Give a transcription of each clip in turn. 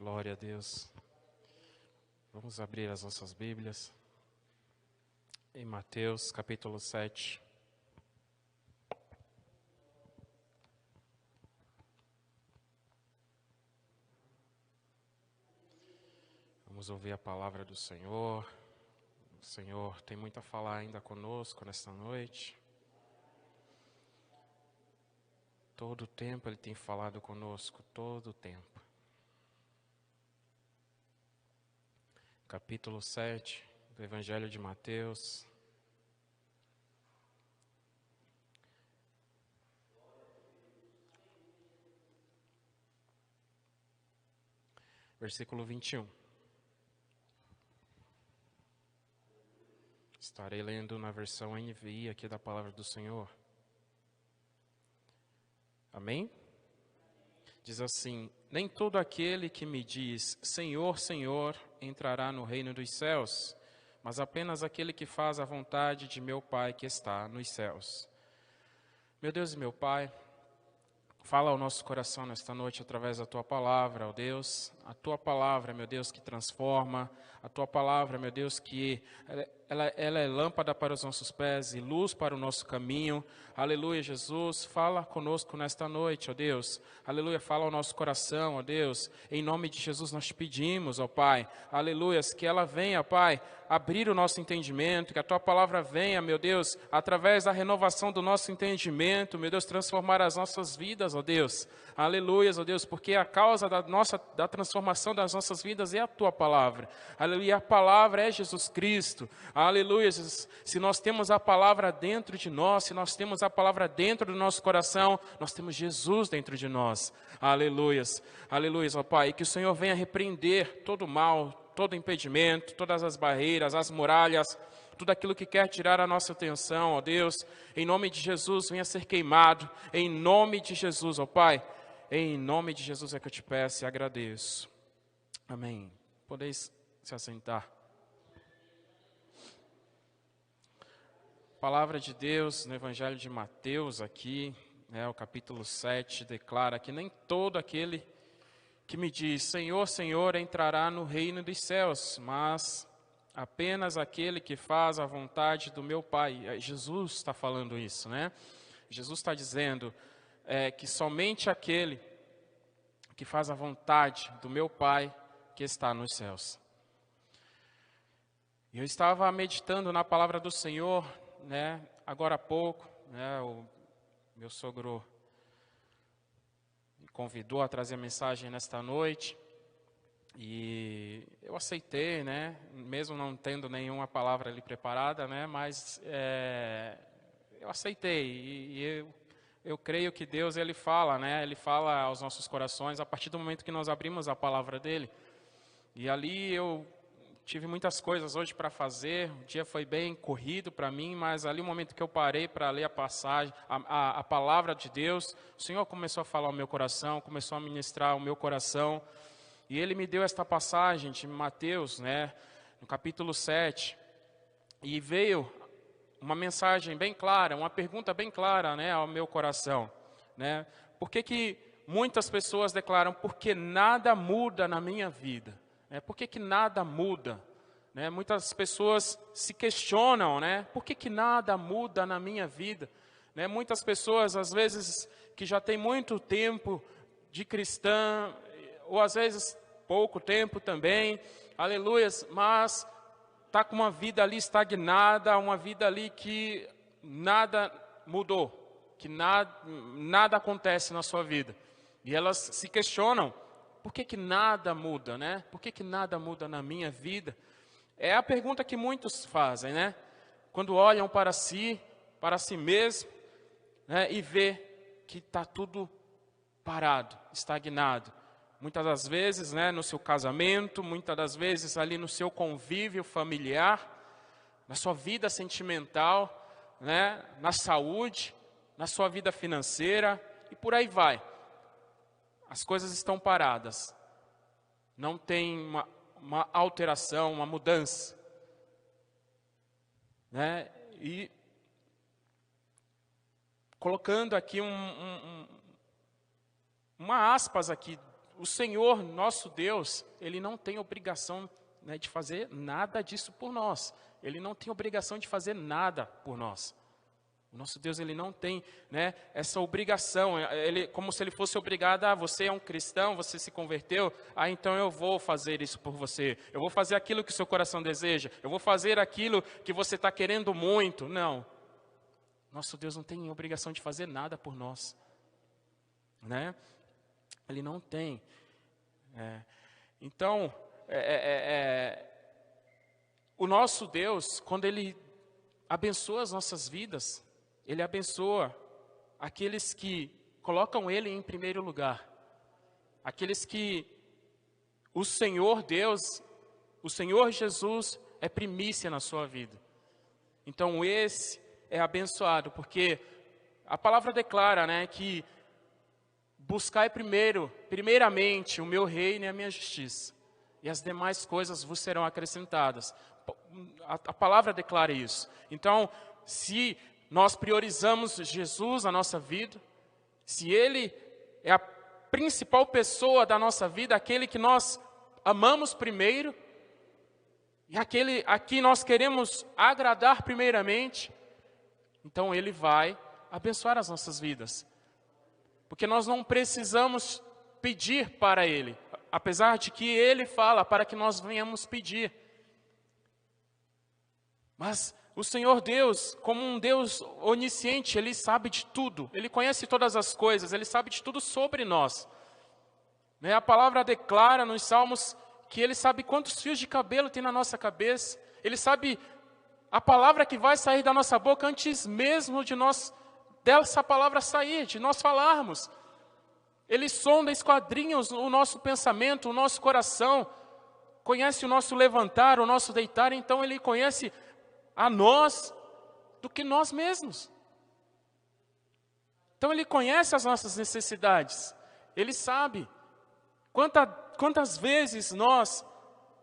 Glória a Deus. Vamos abrir as nossas Bíblias em Mateus capítulo 7. Vamos ouvir a palavra do Senhor. O Senhor tem muito a falar ainda conosco nesta noite. Todo o tempo Ele tem falado conosco, todo o tempo. Capítulo 7 do Evangelho de Mateus. Versículo 21. Estarei lendo na versão NVI aqui da Palavra do Senhor. Amém? Diz assim: nem todo aquele que me diz, Senhor, Senhor, entrará no reino dos céus, mas apenas aquele que faz a vontade de meu Pai que está nos céus. Meu Deus e meu Pai, fala ao nosso coração nesta noite através da Tua palavra, ó Deus. A Tua palavra, meu Deus, que transforma. A Tua palavra, meu Deus, que ela é lâmpada para os nossos pés e luz para o nosso caminho. Aleluia, Jesus. Fala conosco nesta noite, ó Deus. Aleluia, fala ao nosso coração, ó Deus. Em nome de Jesus nós te pedimos, ó Pai. Aleluia, que ela venha, Pai, abrir o nosso entendimento, que a Tua palavra venha, meu Deus, através da renovação do nosso entendimento, meu Deus, transformar as nossas vidas, ó Deus. Aleluia, ó Deus, porque a causa da transformação das nossas vidas é a Tua palavra. Aleluia, a palavra é Jesus Cristo. Aleluia, Jesus. Se nós temos a palavra dentro de nós, se nós temos a palavra dentro do nosso coração, nós temos Jesus dentro de nós. Aleluias, aleluias, ó Pai, e que o Senhor venha repreender todo o mal, todo impedimento, todas as barreiras, as muralhas, tudo aquilo que quer tirar a nossa atenção, ó Deus. Em nome de Jesus, venha ser queimado. Em nome de Jesus, ó Pai. Em nome de Jesus é que eu te peço e agradeço. Amém. Podeis se assentar. Palavra de Deus no Evangelho de Mateus aqui, o capítulo 7, declara que nem todo aquele que me diz, Senhor, Senhor, entrará no reino dos céus, mas apenas aquele que faz a vontade do meu Pai. Jesus está falando isso, né? Jesus está dizendo que somente aquele que faz a vontade do meu Pai que está nos céus. E eu estava meditando na palavra do Senhor, agora há pouco, o meu sogro me convidou a trazer a mensagem nesta noite, e eu aceitei, mesmo não tendo nenhuma palavra ali preparada, mas eu aceitei, e eu creio que Deus, Ele fala, Ele fala aos nossos corações a partir do momento que nós abrimos a palavra dEle. E ali eu tive muitas coisas hoje para fazer, o dia foi bem corrido para mim, mas ali o momento que eu parei para ler a passagem, a palavra de Deus, o Senhor começou a falar ao meu coração, começou a ministrar ao meu coração, e Ele me deu esta passagem de Mateus, no capítulo 7, e veio uma mensagem bem clara, uma pergunta bem clara, ao meu coração, Por que muitas pessoas declaram, porque nada muda na minha vida? Por que nada muda? Muitas pessoas se questionam, por que nada muda na minha vida? Muitas pessoas, às vezes, que já têm muito tempo de cristã, ou às vezes pouco tempo também, aleluias, mas está com uma vida ali estagnada, uma vida ali que nada mudou, que nada acontece na sua vida. E elas se questionam, por que nada muda, Por que nada muda na minha vida? É a pergunta que muitos fazem, Quando olham para si mesmo, e vê que está tudo parado, estagnado. Muitas das vezes, no seu casamento, muitas das vezes ali no seu convívio familiar, na sua vida sentimental, na saúde, na sua vida financeira e por aí vai. As coisas estão paradas, não tem uma alteração, uma mudança. E colocando aqui uma aspas aqui, o Senhor, nosso Deus, Ele não tem obrigação, né, de fazer nada disso por nós. Ele não tem obrigação de fazer nada por nós. O nosso Deus, Ele não tem, né, essa obrigação. Como se Ele fosse obrigado, você é um cristão, você se converteu, então eu vou fazer isso por você. Eu vou fazer aquilo que o seu coração deseja. Eu vou fazer aquilo que você está querendo muito. Não. Nosso Deus não tem obrigação de fazer nada por nós. Né? Ele não tem. Então, o nosso Deus, quando Ele abençoa as nossas vidas, Ele abençoa aqueles que colocam Ele em primeiro lugar. Aqueles que o Senhor Deus, o Senhor Jesus é primícia na sua vida. Então esse é abençoado, porque a palavra declara, né, que buscai primeiramente o meu reino e a minha justiça, e as demais coisas vos serão acrescentadas. A palavra declara isso. Então, se nós priorizamos Jesus na nossa vida, se Ele é a principal pessoa da nossa vida, aquele que nós amamos primeiro, e aquele a quem nós queremos agradar primeiramente, então Ele vai abençoar as nossas vidas. Porque nós não precisamos pedir para Ele, apesar de que Ele fala para que nós venhamos pedir. Mas o Senhor Deus, como um Deus onisciente, Ele sabe de tudo. Ele conhece todas as coisas, Ele sabe de tudo sobre nós. A palavra declara nos Salmos que Ele sabe quantos fios de cabelo tem na nossa cabeça. Ele sabe a palavra que vai sair da nossa boca antes mesmo dessa palavra sair, de nós falarmos. Ele sonda, esquadrinha o nosso pensamento, o nosso coração. Conhece o nosso levantar, o nosso deitar. Então Ele conhece a nós do que nós mesmos. Então Ele conhece as nossas necessidades. Ele sabe quantas vezes nós,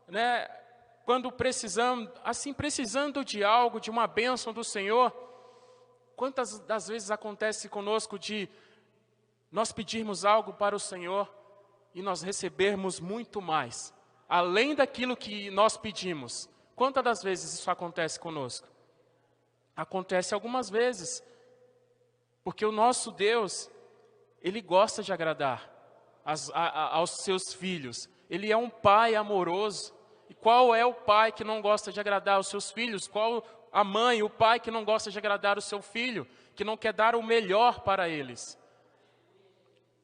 né, quando precisando de algo, de uma bênção do Senhor, quantas das vezes acontece conosco de nós pedirmos algo para o Senhor e nós recebermos muito mais, além daquilo que nós pedimos. Quantas das vezes isso acontece conosco? Acontece algumas vezes, porque o nosso Deus, Ele gosta de agradar aos seus filhos. Ele é um pai amoroso. E qual é o pai que não gosta de agradar aos seus filhos? Qual a mãe, o pai que não gosta de agradar o seu filho, que não quer dar o melhor para eles?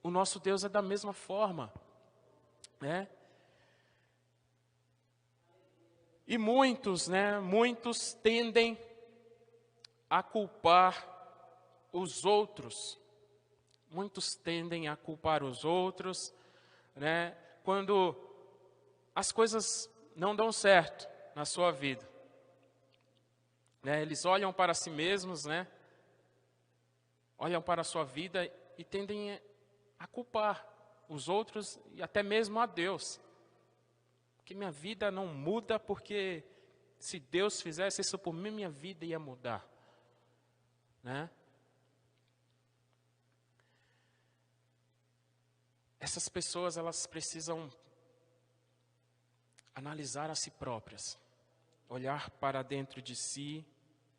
O nosso Deus é da mesma forma, né? E muitos tendem a culpar os outros. Muitos tendem a culpar os outros, né, quando as coisas não dão certo na sua vida. Né, eles olham para si mesmos, né, olham para a sua vida e tendem a culpar os outros e até mesmo a Deus. Que minha vida não muda porque se Deus fizesse isso por mim, minha vida ia mudar, né? Essas pessoas, elas precisam analisar a si próprias, olhar para dentro de si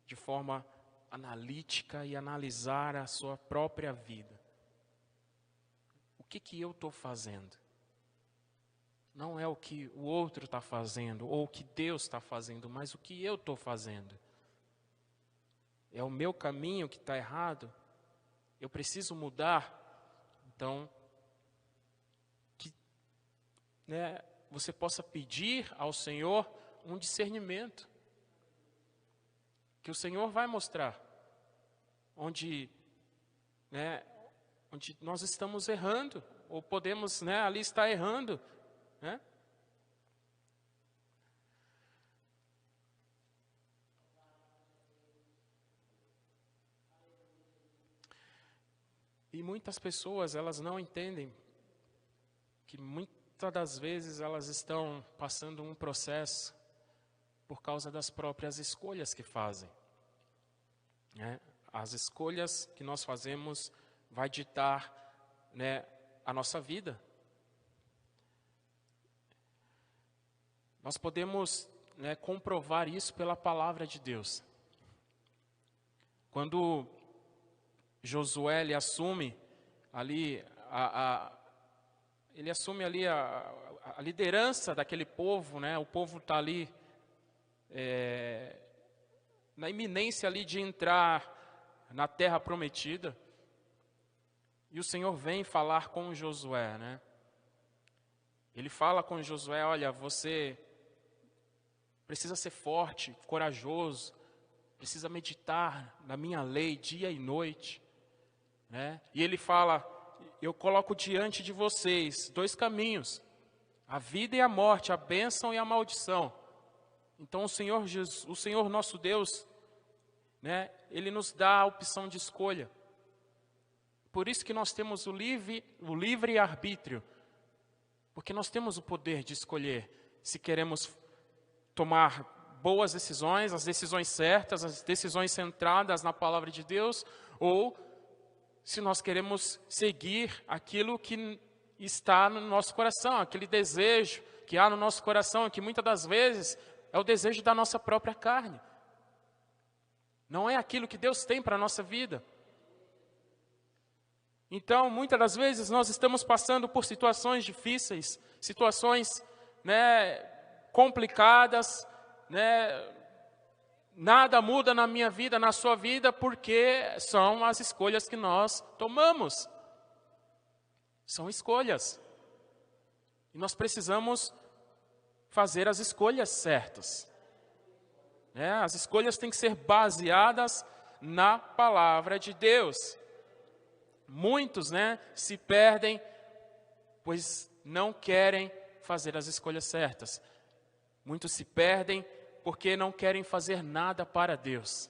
de forma analítica e analisar a sua própria vida. O que eu estou fazendo? Não é o que o outro está fazendo, ou o que Deus está fazendo, mas o que eu estou fazendo. É o meu caminho que está errado? Eu preciso mudar? Então, que, né, você possa pedir ao Senhor um discernimento. Que o Senhor vai mostrar onde nós estamos errando, ou podemos, né, ali estar errando. Né? E muitas pessoas, elas não entendem que muitas das vezes elas estão passando um processo por causa das próprias escolhas que fazem. Né? As escolhas que nós fazemos vai ditar, né, a nossa vida. Nós podemos, né, comprovar isso pela palavra de Deus. Quando Josué ele assume ali a liderança daquele povo, né? O povo está ali na iminência ali de entrar na terra prometida. E o Senhor vem falar com Josué, né? Ele fala com Josué: olha, você precisa ser forte, corajoso, precisa meditar na minha lei dia e noite, né? E ele fala: eu coloco diante de vocês 2 caminhos, a vida e a morte, a bênção e a maldição. Então o Senhor nosso Deus, né, Ele nos dá a opção de escolha. Por isso que nós temos o livre arbítrio, porque nós temos o poder de escolher se queremos tomar boas decisões, as decisões certas, as decisões centradas na palavra de Deus, ou se nós queremos seguir aquilo que está no nosso coração, aquele desejo que há no nosso coração, que muitas das vezes é o desejo da nossa própria carne. Não é aquilo que Deus tem para a nossa vida. Então, muitas das vezes nós estamos passando por situações difíceis, situações, né, complicadas, né? Nada muda na minha vida, na sua vida, porque são as escolhas que nós tomamos. São escolhas. E nós precisamos fazer as escolhas certas. Né? As escolhas têm que ser baseadas na palavra de Deus. Muitos, né, se perdem, pois não querem fazer as escolhas certas. Muitos se perdem porque não querem fazer nada para Deus.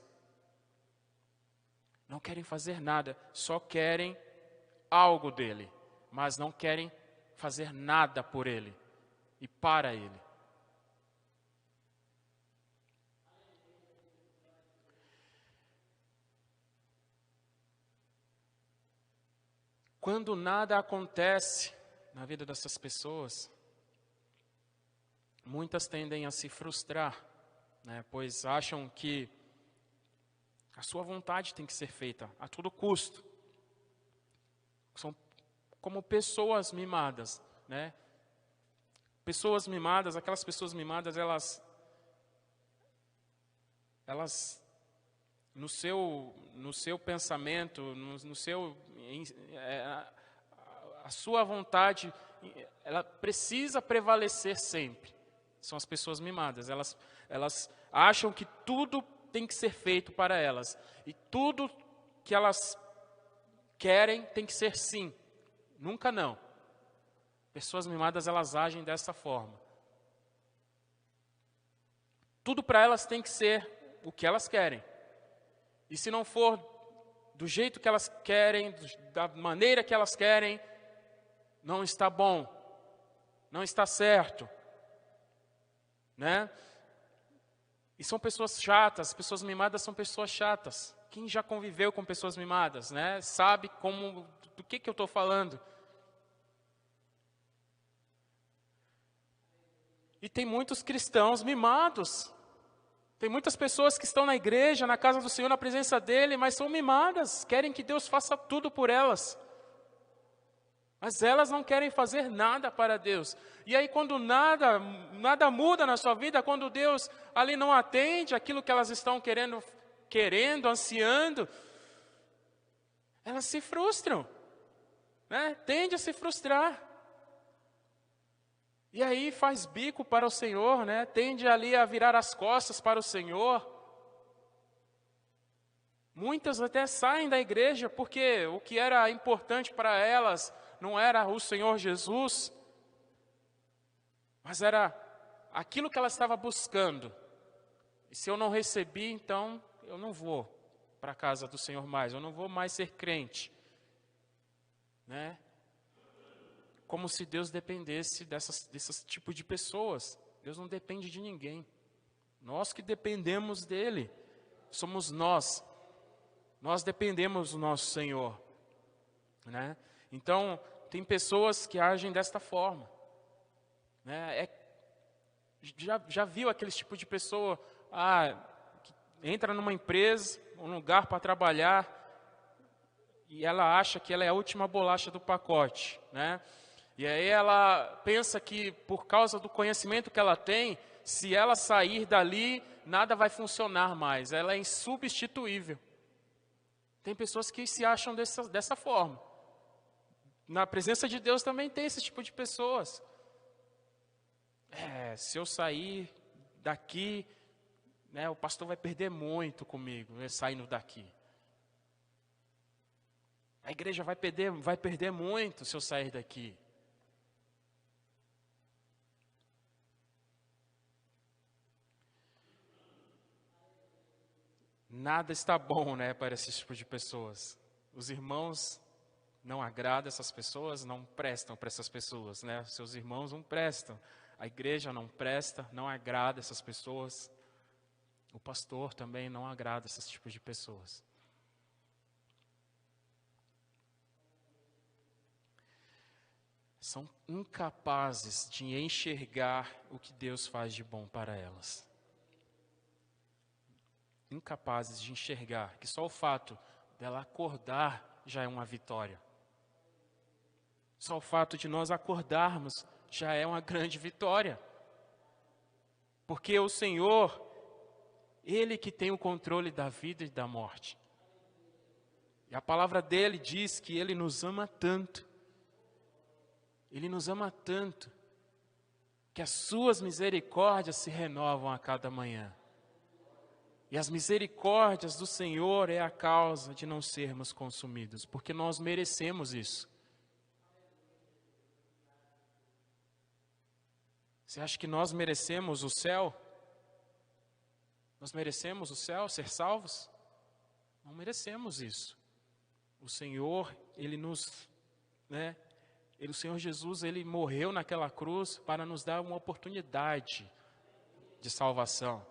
Não querem fazer nada, só querem algo dele, mas não querem fazer nada por ele e para ele. Quando nada acontece na vida dessas pessoas, muitas tendem a se frustrar, né, pois acham que a sua vontade tem que ser feita a todo custo. São como pessoas mimadas, né? Pessoas mimadas, aquelas pessoas mimadas, elas no seu pensamento, a sua vontade, ela precisa prevalecer sempre. São as pessoas mimadas. Elas acham que tudo tem que ser feito para elas. E tudo que elas querem tem que ser sim. Nunca não. Pessoas mimadas, elas agem dessa forma. Tudo para elas tem que ser o que elas querem. E se não for do jeito que elas querem, da maneira que elas querem, não está bom. Não está certo. Né? E são pessoas chatas, pessoas mimadas são pessoas chatas. Quem já conviveu com pessoas mimadas, né, sabe do que eu estou falando. E tem muitos cristãos mimados. Tem muitas pessoas que estão na igreja, na casa do Senhor, na presença dEle, mas são mimadas, querem que Deus faça tudo por elas. Mas elas não querem fazer nada para Deus. E aí quando nada muda na sua vida, quando Deus ali não atende aquilo que elas estão querendo, ansiando, elas se frustram, né? Tende a se frustrar. E aí faz bico para o Senhor, né? Tende ali a virar as costas para o Senhor. Muitas até saem da igreja porque o que era importante para elas não era o Senhor Jesus, mas era aquilo que ela estava buscando. E se eu não recebi, então eu não vou para a casa do Senhor mais, eu não vou mais ser crente. Né? Como se Deus dependesse desses tipos de pessoas. Deus não depende de ninguém. Nós que dependemos dEle, somos nós. Nós dependemos do nosso Senhor. Né? Então, tem pessoas que agem desta forma. Né? Já viu aquele tipo de pessoa, que entra numa empresa, um lugar para trabalhar, e ela acha que ela é a última bolacha do pacote, né? E aí ela pensa que por causa do conhecimento que ela tem, se ela sair dali, nada vai funcionar mais, ela é insubstituível. Tem pessoas que se acham dessa forma. Na presença de Deus também tem esse tipo de pessoas. Se eu sair daqui, né, o pastor vai perder muito comigo, né, saindo daqui. A igreja vai perder muito se eu sair daqui. Nada está bom, né, para esse tipo de pessoas. Os irmãos não agradam essas pessoas, não prestam para essas pessoas, né? Seus irmãos não prestam. A igreja não presta, não agrada essas pessoas. O pastor também não agrada esses tipos de pessoas. São incapazes de enxergar o que Deus faz de bom para elas. Incapazes de enxergar que só o fato dela acordar já é uma vitória. Só o fato de nós acordarmos já é uma grande vitória. Porque o Senhor, Ele que tem o controle da vida e da morte. E a palavra dele diz que Ele nos ama tanto. Ele nos ama tanto, que as suas misericórdias se renovam a cada manhã. E as misericórdias do Senhor é a causa de não sermos consumidos, porque nós merecemos isso. Você acha que nós merecemos o céu? Nós merecemos o céu, ser salvos? Não merecemos isso. O Senhor, o Senhor Jesus, Ele morreu naquela cruz para nos dar uma oportunidade de salvação.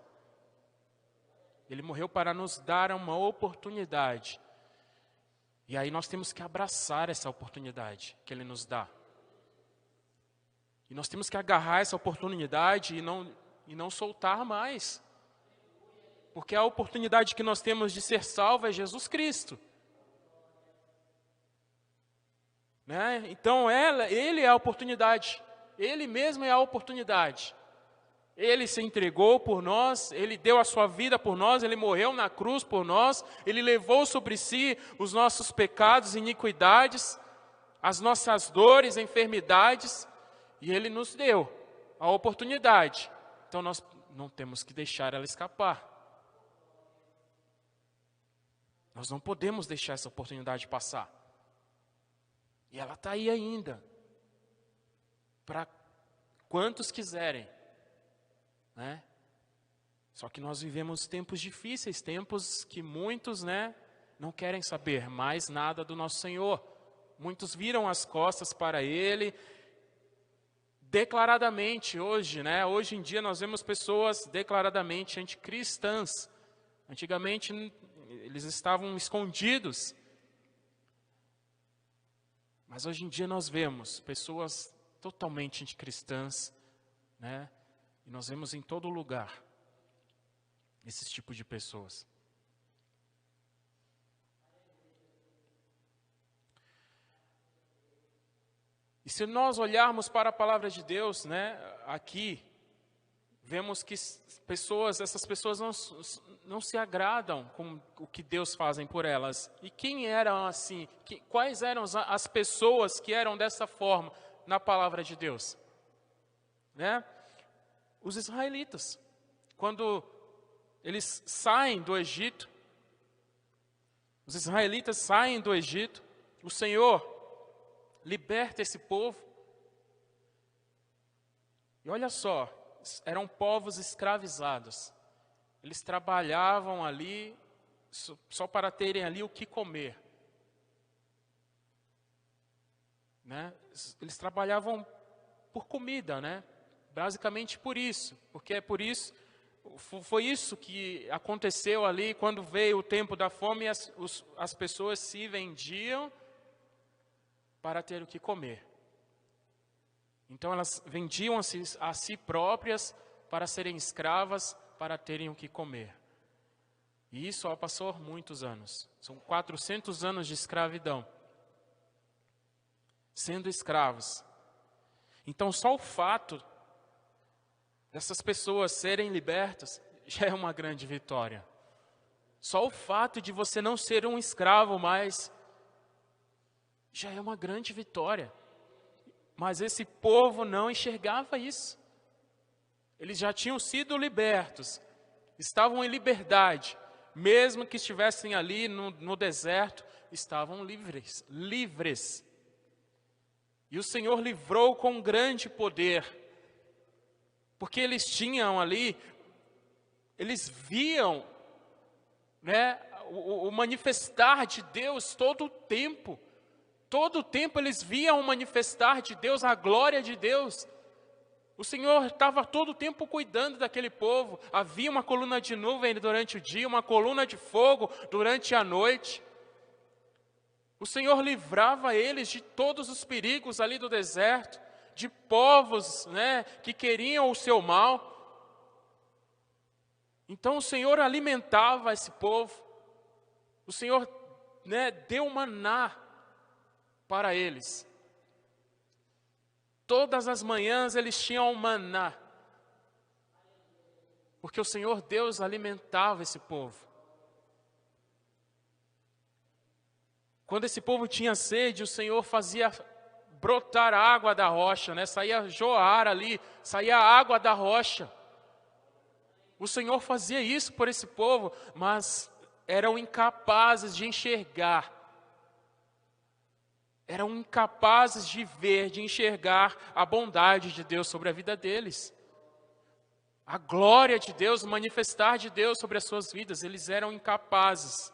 Ele morreu para nos dar uma oportunidade. E aí nós temos que abraçar essa oportunidade que Ele nos dá. E nós temos que agarrar essa oportunidade e não soltar mais. Porque a oportunidade que nós temos de ser salvo é Jesus Cristo. Né? Então Ele é a oportunidade. Ele mesmo é a oportunidade. Ele se entregou por nós, Ele deu a sua vida por nós, Ele morreu na cruz por nós, Ele levou sobre si os nossos pecados e iniquidades, as nossas dores, enfermidades, e Ele nos deu a oportunidade. Então nós não temos que deixar ela escapar. Nós não podemos deixar essa oportunidade passar. E ela está aí ainda, para quantos quiserem. Né? Só que nós vivemos tempos difíceis, tempos que muitos, não querem saber mais nada do nosso Senhor. Muitos viram as costas para Ele, declaradamente hoje, hoje em dia nós vemos pessoas declaradamente anticristãs. Antigamente eles estavam escondidos. Mas hoje em dia nós vemos pessoas totalmente anticristãs, e nós vemos em todo lugar esses tipos de pessoas. E se nós olharmos para a palavra de Deus, aqui, vemos que essas pessoas não se agradam com o que Deus fazem por elas. E quem eram assim? Quais eram as pessoas que eram dessa forma na palavra de Deus? Os israelitas, quando eles saem do Egito, os israelitas saem do Egito, o Senhor liberta esse povo. E olha só, eram povos escravizados. Eles trabalhavam ali só para terem ali o que comer. Eles trabalhavam por comida, basicamente por isso. Porque é por isso, foi isso que aconteceu ali quando veio o tempo da fome e as pessoas se vendiam para ter o que comer. Então elas vendiam a si próprias para serem escravas, para terem o que comer. E isso passou muitos anos. São 400 anos de escravidão. Sendo escravos. Então só o fato dessas pessoas serem libertas já é uma grande vitória. Só o fato de você não ser um escravo mais já é uma grande vitória. Mas esse povo não enxergava isso. Eles já tinham sido libertos, estavam em liberdade, mesmo que estivessem ali no deserto, estavam livres. E o Senhor livrou com grande poder, porque eles tinham ali, eles viam, né, o manifestar de Deus todo o tempo. Todo o tempo eles viam o manifestar de Deus, a glória de Deus. O Senhor estava todo o tempo cuidando daquele povo. Havia uma coluna de nuvem durante o dia, uma coluna de fogo durante a noite. O Senhor livrava eles de todos os perigos ali do deserto, de povos, né, que queriam o seu mal. Então o Senhor alimentava esse povo. O Senhor, né, deu maná para eles. Todas as manhãs eles tinham maná, porque o Senhor Deus alimentava esse povo. Quando esse povo tinha sede, o Senhor fazia brotar água da rocha, né? Saía jorrar ali, saía água da rocha. O Senhor fazia isso por esse povo, mas eram incapazes de enxergar. Eram incapazes de ver, de enxergar a bondade de Deus sobre a vida deles. A glória de Deus, o manifestar de Deus sobre as suas vidas, eles eram incapazes.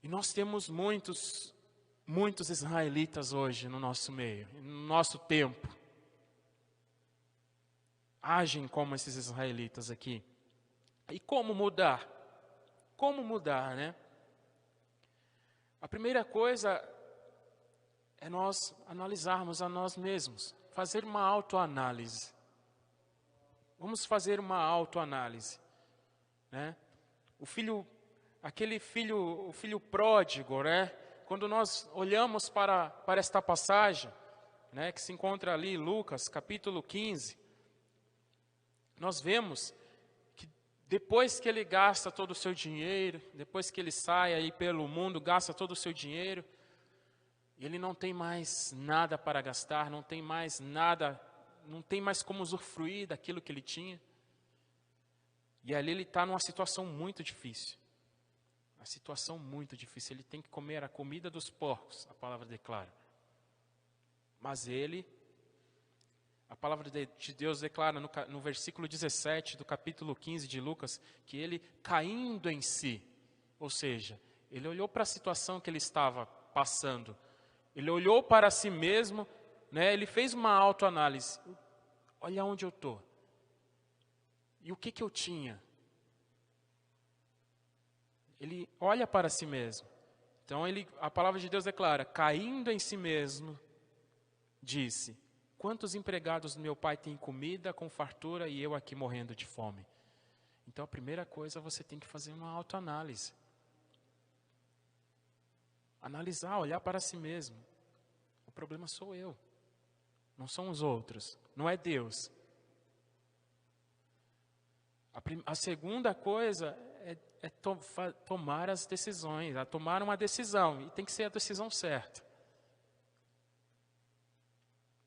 E nós temos muitos israelitas hoje no nosso meio, no nosso tempo. Agem como esses israelitas aqui. E como mudar? Como mudar, né? A primeira coisa é nós analisarmos a nós mesmos, fazer uma autoanálise. Vamos fazer uma autoanálise, né? O filho pródigo, né? Quando nós olhamos para esta passagem, né, que se encontra ali em Lucas, capítulo 15, nós vemos depois que ele gasta todo o seu dinheiro, depois que ele sai aí pelo mundo, gasta todo o seu dinheiro, ele não tem mais nada para gastar, não tem mais nada, não tem mais como usufruir daquilo que ele tinha. E ali ele está numa situação muito difícil. Uma situação muito difícil. Ele tem que comer a comida dos porcos, a palavra declara. Mas a palavra de Deus declara no versículo 17 do capítulo 15 de Lucas, que ele caindo em si, ou seja, ele olhou para a situação que ele estava passando, ele olhou para si mesmo, né, ele fez uma autoanálise. Olha onde eu estou. E o que eu tinha? Ele olha para si mesmo. Então a palavra de Deus declara, caindo em si mesmo, disse: quantos empregados do meu pai têm comida com fartura e eu aqui morrendo de fome? Então a primeira coisa, você tem que fazer uma autoanálise. Analisar, olhar para si mesmo. O problema sou eu, não são os outros, não é Deus. A segunda coisa é tomar as decisões, tomar uma decisão, e tem que ser a decisão certa.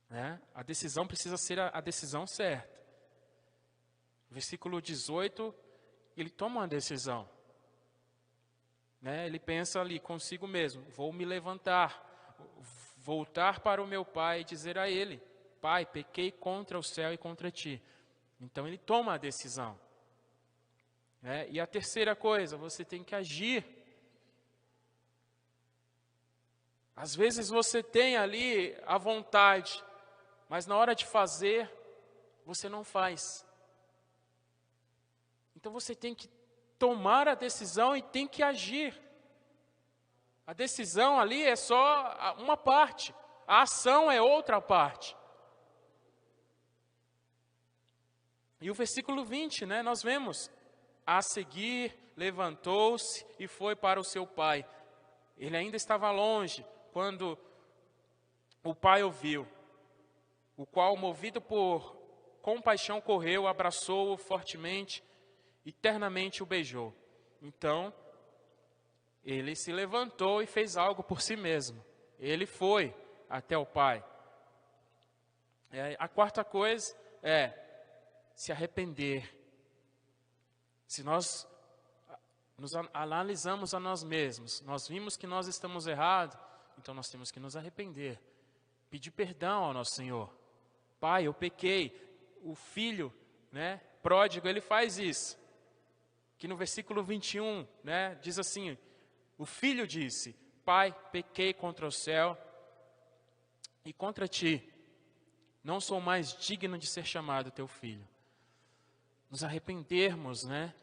Né? A decisão precisa ser a decisão certa. Versículo 18, ele toma uma decisão. Né? Ele pensa ali consigo mesmo, vou me levantar, voltar para o meu pai e dizer a ele: Pai, pequei contra o céu e contra ti. Então ele toma a decisão. Né? E a terceira coisa, você tem que agir. Às vezes você tem ali a vontade, mas na hora de fazer, você não faz. Então você tem que tomar a decisão e tem que agir. A decisão ali é só uma parte. A ação é outra parte. E o versículo 20, né, nós vemos, a seguir levantou-se e foi para o seu pai. Ele ainda estava longe quando o pai o viu, o qual, movido por compaixão, correu, abraçou-o fortemente e ternamente o beijou. Então, ele se levantou e fez algo por si mesmo. Ele foi até o pai. A quarta coisa é se arrepender. Se nós nos analisamos a nós mesmos, nós vimos que nós estamos errados, então nós temos que nos arrepender, pedir perdão ao nosso Senhor. Pai, eu pequei. O filho, né, pródigo, ele faz isso. Que no versículo 21, né, diz assim, o filho disse, Pai, pequei contra o céu e contra ti. Não sou mais digno de ser chamado teu filho. Nos arrependermos, né,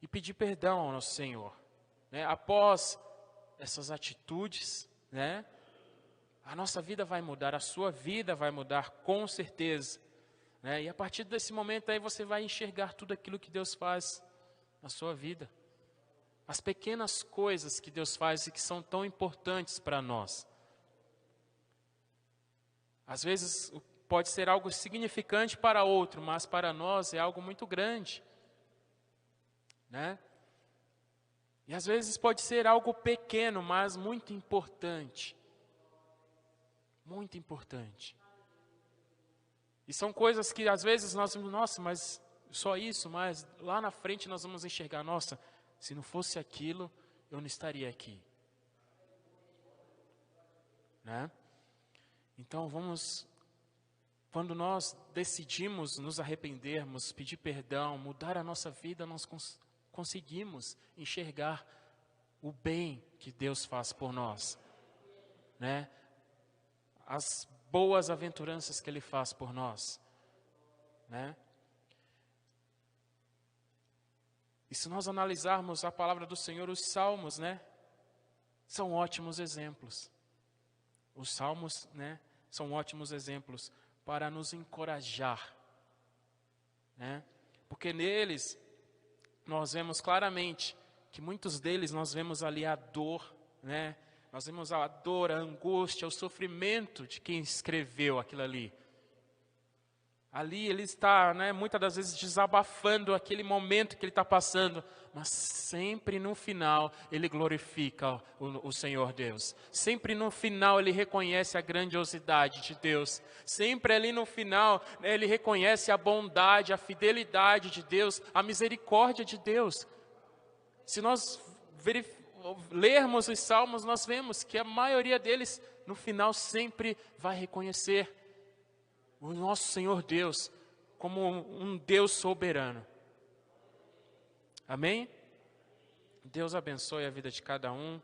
e pedir perdão ao nosso Senhor. Né, após essas atitudes, né, a nossa vida vai mudar, a sua vida vai mudar com certeza. Né, e a partir desse momento aí você vai enxergar tudo aquilo que Deus faz na sua vida. As pequenas coisas que Deus faz e que são tão importantes para nós. Às vezes pode ser algo significante para outro, mas para nós é algo muito grande. Né? E às vezes pode ser algo pequeno, mas muito importante. Muito importante. E são coisas que às vezes nós vemos, nossa, mas só isso, mas lá na frente nós vamos enxergar, nossa, se não fosse aquilo, eu não estaria aqui. Né? Então quando nós decidimos nos arrependermos, pedir perdão, mudar a nossa vida, nós conseguimos enxergar o bem que Deus faz por nós. Né? As boas aventuranças que Ele faz por nós. Né? E se nós analisarmos a palavra do Senhor, os salmos, né, são ótimos exemplos. Os salmos, né, são ótimos exemplos para nos encorajar. Né? Porque neles, nós vemos claramente que muitos deles nós vemos ali a dor, né? Nós vemos a dor, a angústia, o sofrimento de quem escreveu aquilo ali. Ali ele está, né, muitas das vezes desabafando aquele momento que ele está passando, mas sempre no final ele glorifica o Senhor Deus. Sempre no final ele reconhece a grandiosidade de Deus. Sempre ali no final, né, ele reconhece a bondade, a fidelidade de Deus, a misericórdia de Deus. Se nós lermos os salmos, nós vemos que a maioria deles, no final, sempre vai reconhecer o nosso Senhor Deus como um Deus soberano. Amém? Deus abençoe a vida de cada um.